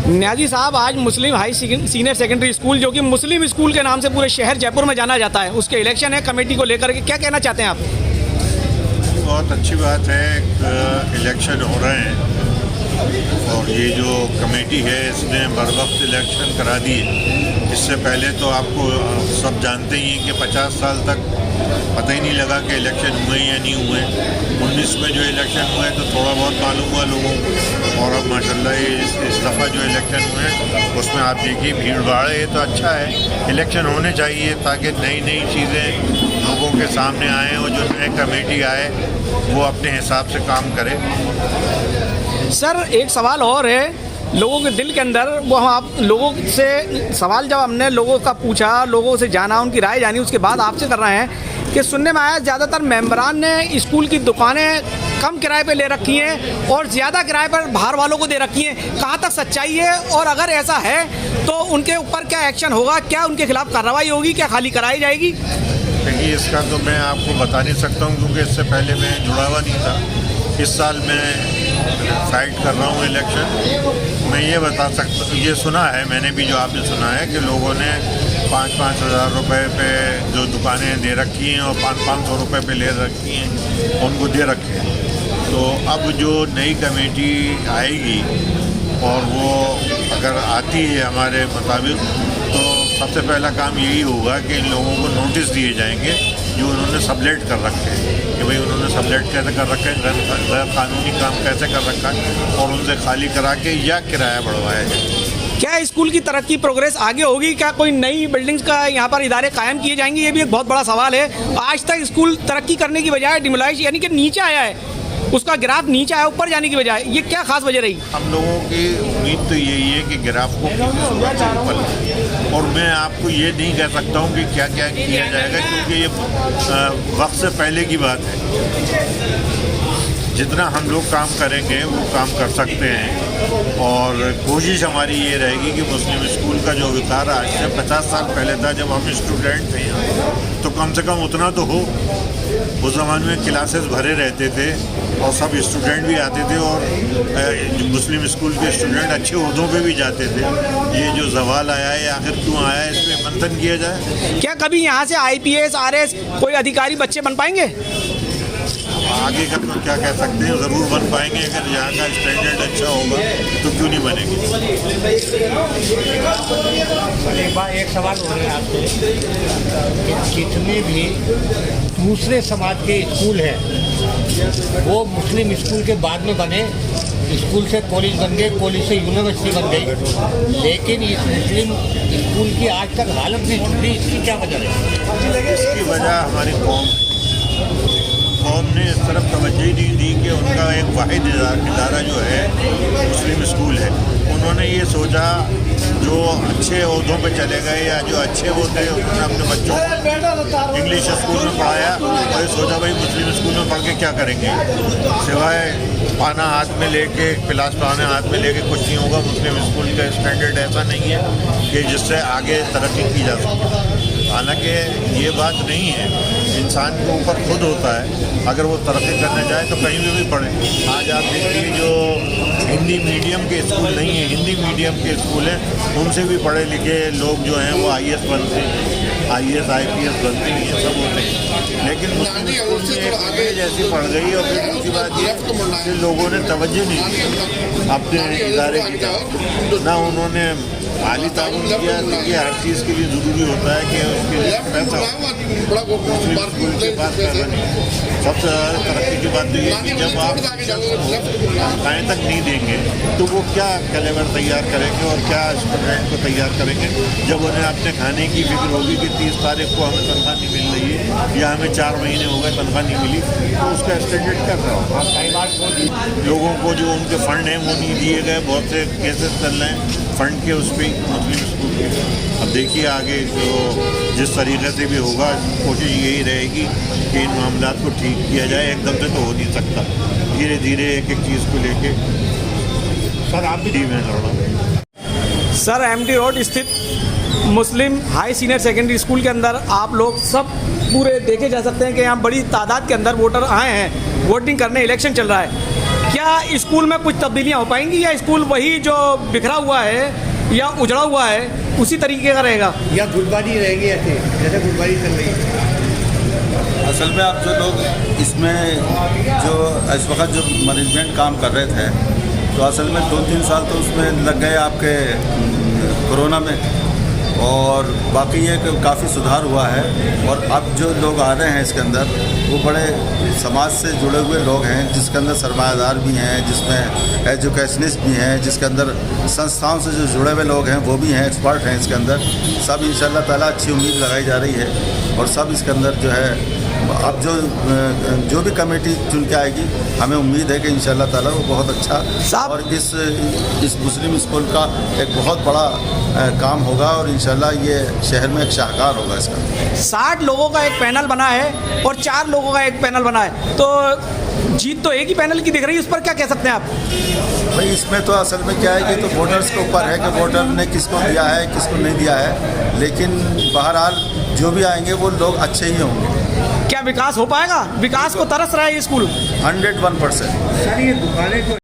न्याजी साहब, आज मुस्लिम high senior secondary school जो कि मुस्लिम स्कूल के नाम से पूरे शहर जयपुर में जाना जाता है, उसके इलेक्शन है कमेटी को लेकर के, क्या कहना चाहते हैं आप? बहुत अच्छी बात है, इलेक्शन हो रहे हैं और ये जो कमेटी है इसने बर वक्त इलेक्शन करा दिए। इससे पहले तो आपको सब जानते ही हैं कि 50 साल तक पता ही नहीं लगा कि इलेक्शन हुए या नहीं हुए। 19 में जो इलेक्शन हुए तो थोड़ा बहुत मालूम हुआ लोगों को, और अब माशाल्लाह इस दफ़ा जो इलेक्शन हुए उसमें आप देखिए भीड़ भाड़ है। तो अच्छा है, इलेक्शन होने चाहिए ताकि नई नई चीज़ें लोगों के सामने आएँ और जो नए कमेटी आए वो अपने हिसाब से काम करे। सर, एक सवाल और है लोगों के दिल के अंदर, वो हम आप लोगों से सवाल जब हमने लोगों का पूछा, लोगों से जाना, उनकी राय जानी, उसके बाद आपसे कर रहे हैं कि सुनने में आया ज़्यादातर मेंबरान ने स्कूल की दुकानें कम किराए पे ले रखी हैं और ज़्यादा किराए पर बाहर वालों को दे रखी हैं। कहाँ तक सच्चाई है और अगर ऐसा है तो उनके ऊपर क्या एक्शन होगा? क्या उनके खिलाफ कार्रवाई होगी? क्या खाली कराई जाएगी? देखिए, इसका तो मैं आपको बता नहीं सकता हूँ क्योंकि इससे पहले मैं जुड़ा हुआ नहीं था। इस साल मैं फाइट कर रहा हूँ इलेक्शन। मैं ये बता सकता हूँ, ये सुना है मैंने भी, जो आपने सुना है कि लोगों ने 5-5 हज़ार रुपये पे जो दुकानें दे रखी हैं और 500 रुपये पे ले रखी हैं, उनको दे रखे हैं। तो अब जो नई कमेटी आएगी और वो अगर आती है हमारे मुताबिक, तो सबसे पहला काम यही होगा कि इन लोगों को नोटिस दिए जाएंगे जो उन्होंने सबलेट कर रखे हैं कि भाई उन्होंने सबलेट कैसे कर रखे हैं, गैर कानूनी काम कैसे कर रखा है, और उनसे खाली करा के या किराया बढ़वाया जाए। क्या स्कूल की तरक्की प्रोग्रेस आगे होगी? क्या कोई नई बिल्डिंग्स का यहाँ पर इदारे कायम किए जाएंगे? ये भी एक बहुत बड़ा सवाल है। आज तक स्कूल तरक्की करने की बजाय डिमोलाइज यानी कि नीचे आया है, उसका ग्राफ नीचे आया ऊपर जाने की बजाय, ये क्या खास वजह रही? हम लोगों की उम्मीद तो यही है कि ग्राफ को ऊपर, और मैं आपको ये नहीं कह सकता हूँ कि क्या क्या किया जाएगा क्योंकि ये वक्त से पहले की बात है। जितना हम लोग काम करेंगे वो काम कर सकते हैं और कोशिश हमारी ये रहेगी कि मुस्लिम स्कूल का जो विकार आज से 50 साल पहले था जब हम स्टूडेंट थे यहाँ, तो कम से कम उतना तो हो। उस ज़माने में क्लासेस भरे रहते थे और सब स्टूडेंट भी आते थे और मुस्लिम स्कूल के स्टूडेंट अच्छे ओहदों पे भी जाते थे। ये जो जवाल आया है आखिर क्यों आया है, इस पर मंथन किया जाए। क्या कभी यहाँ से IPS RS कोई अधिकारी बच्चे बन पाएंगे? आगे का तो क्या कह सकते हैं, ज़रूर बन पाएंगे। अगर यहाँ का स्टैंडर्ड अच्छा होगा तो क्यों नहीं बनेंगे। एक सवाल हो रहा है आपसे, जितने भी दूसरे समाज के स्कूल हैं वो मुस्लिम स्कूल के बाद में बने, स्कूल से कॉलेज बन गए, कॉलेज से यूनिवर्सिटी बन गई, लेकिन इस मुस्लिम स्कूल की आज तक हालत नहीं सुधरी। इसकी क्या वजह है? इसकी वजह हमारी कौम ने इस तरफ तवज्जो ही नहीं दी कि उनका एक वाहिद इदारा जो है मुस्लिम स्कूल है। उन्होंने ये सोचा जो अच्छे ओहदों पे चले गए या जो अच्छे होते हैं उन्होंने अपने बच्चों को इंग्लिश स्कूल में पढ़ाया और ये सोचा भाई मुस्लिम स्कूल में पढ़ के क्या करेंगे, सिवाय पाना हाथ में लेके, पिलास पाना हाथ में लेके कुछ नहीं होगा। मुस्लिम स्कूल का स्टैंडर्ड ऐसा नहीं है कि जिससे आगे तरक्की की जा सके। हालांकि ये बात नहीं है, इंसान के ऊपर खुद होता है, अगर वो तरक्की करने जाए तो कहीं भी पढ़े। आज आप देखिए जो हिंदी मीडियम के स्कूल नहीं है, हिंदी मीडियम के स्कूल हैं, उनसे भी पढ़े लिखे लोग जो हैं वो IAS बनते हैं, IAS IPS बनते हैं, ये सब होते हैं। लेकिन मुस्लिम स्कूल में एक वजह जैसी पढ़ गई और फिर दूसरी बात ये कि लोगों ने तवज्जो नहीं दी अपने इदारे की तरफ, ना उन्होंने माली ताउन किया। देखिए हर चीज़ के लिए ज़रूरी होता है कि उसके लिए पैसा मुस्लिम स्कूल के पास पैसा नहीं। सबसे ज़्यादा तरक्की की बात तो ये है कि जब आप शिक्षाएँ तक नहीं देंगे तो वो क्या कैलेबर तैयार करेंगे और क्या स्टूडेंट को तैयार करेंगे जब उन्हें अपने खाने की फिक्र होगी कि 30 तारीख को हमें तनख्वाह नहीं मिल रही है या हमें 4 महीने हो गए तनख्वाह नहीं मिली, तो उसका स्टैंडर्ड कर रहा होगा। कई बार लोगों को जो उनके फंड हैं वो नहीं दिए गए, बहुत से केसेस चल रहे हैं फंड के उस पर मुस्लिम स्कूल के। अब देखिए आगे जो जिस तरीके से भी होगा कोशिश यही रहेगी कि इन मामलात को ठीक किया जाए। एकदम से तो हो नहीं सकता, धीरे धीरे एक एक चीज़ को लेके सर आप भी में लड़ रहा हूँ। सर एमडी रोड स्थित मुस्लिम हाई सीनियर सेकेंडरी स्कूल के अंदर आप लोग सब पूरे देखे जा सकते हैं कि यहाँ बड़ी तादाद के अंदर वोटर आए हैं वोटिंग करने, इलेक्शन चल रहा है। क्या स्कूल में कुछ तब्दीलियाँ हो पाएंगी या स्कूल वही जो बिखरा हुआ है या उजड़ा हुआ है उसी तरीके का रहेगा, या गुलबारी रहेगी ऐसे जैसे गुलबारी चल रही है? असल में आप जो लोग इसमें जो इस वक्त जो मैनेजमेंट काम कर रहे थे, तो असल में 2-3 साल तो उसमें लग गए आपके कोरोना में, और बाकी ये काफ़ी सुधार हुआ है। और अब जो लोग आ रहे हैं इसके अंदर वो बड़े समाज से जुड़े हुए लोग हैं, जिसके अंदर सरमायादार भी हैं, जिसमें एजुकेशनिस्ट भी हैं, जिसके अंदर संस्थाओं से जो जुड़े हुए लोग हैं वो भी हैं, एक्सपर्ट हैं इसके अंदर। सब इंशाल्लाह ताला अच्छी उम्मीद लगाई जा रही है और सब इसके अंदर जो है अब जो भी कमेटी चुन के आएगी, हमें उम्मीद है कि इंशाल्लाह ताला वो बहुत अच्छा और इस मुस्लिम स्कूल का एक बहुत बड़ा काम होगा और इंशाल्लाह ये शहर में एक शाहकार होगा इसका। 60 लोगों का एक पैनल बना है और 4 लोगों का एक पैनल बना है, तो जीत तो एक ही पैनल की दिख रही है, उस पर क्या कह सकते हैं आप? भाई इसमें तो असल में क्या है कि तो वोटर्स के ऊपर है कि वोटर ने किसको दिया है किसको नहीं दिया है, लेकिन बहरहाल जो भी आएंगे वो लोग अच्छे ही होंगे। क्या विकास हो पाएगा? विकास को तरस रहा है ये स्कूल 101%। सर ये दुकानें